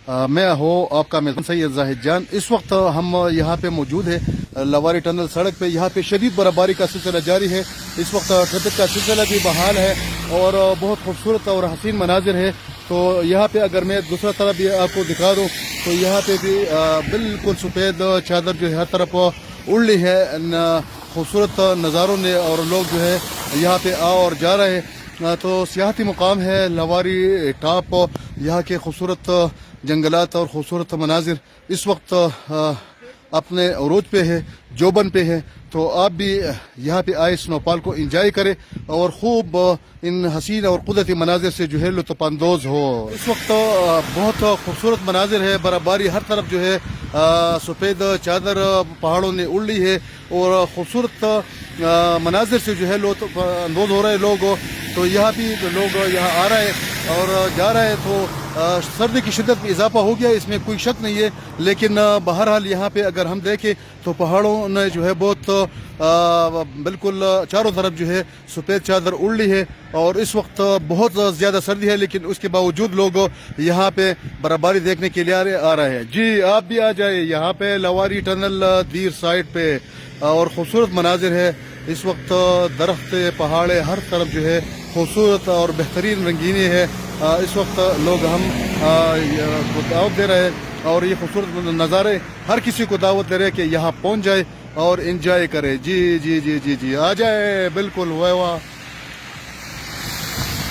میں ہوں آپ کا میزبان سید زاہد جان. اس وقت ہم یہاں پہ موجود ہیں لواری ٹنل سڑک پہ. یہاں پہ شدید برفباری کا سلسلہ جاری ہے. اس وقت ٹریفک کا سلسلہ بھی بحال ہے اور بہت خوبصورت اور حسین مناظر ہے. تو یہاں پہ اگر میں دوسرا طرف بھی آپ کو دکھا دوں تو یہاں پہ بھی بالکل سفید چادر جو ہے ہر طرف اڑ لی ہے ان خوبصورت نظاروں نے, اور لوگ جو ہے یہاں پہ آ اور جا رہے ہیں. تو سیاحتی مقام ہے لواری ٹاپ. یہاں کے خوبصورت جنگلات اور خوبصورت مناظر اس وقت اپنے عروج پہ ہے, جوبن پہ ہے. تو آپ بھی یہاں پہ آئے سنو فال کو انجوائے کرے اور خوب ان حسین اور قدرتی مناظر سے جو ہے لطف اندوز ہو. اس وقت بہت خوبصورت مناظر ہے. برفباری ہر طرف جو ہے سفید چادر پہاڑوں نے اڑ لی ہے اور خوبصورت مناظر سے جو ہے لطف اندوز ہو رہے لوگ. تو یہاں بھی لوگ یہاں آ رہے ہیں اور جا رہے ہیں. تو سردی کی شدت میں اضافہ ہو گیا, اس میں کوئی شک نہیں ہے. لیکن بہرحال یہاں پہ اگر ہم دیکھیں تو پہاڑوں نے جو ہے بہت بالکل چاروں طرف جو ہے سفید چادر اڑ لی ہے اور اس وقت بہت زیادہ سردی ہے. لیکن اس کے باوجود لوگ یہاں پہ برفباری دیکھنے کے لیے آ رہے ہیں. جی آپ بھی آ جائیں یہاں پہ لواری ٹنل دیر سائڈ پہ, اور خوبصورت مناظر ہے. اس وقت درخت پہاڑے ہر طرف جو ہے خوبصورت اور بہترین رنگینی ہے. اس وقت لوگ ہم کو دعوت دے رہے ہیں اور یہ خوبصورت نظارے ہر کسی کو دعوت دے رہے ہیں کہ یہاں پہنچ جائے اور انجوائے کرے. جی جی جی جی جی آ جائے بالکل. واہ واہ.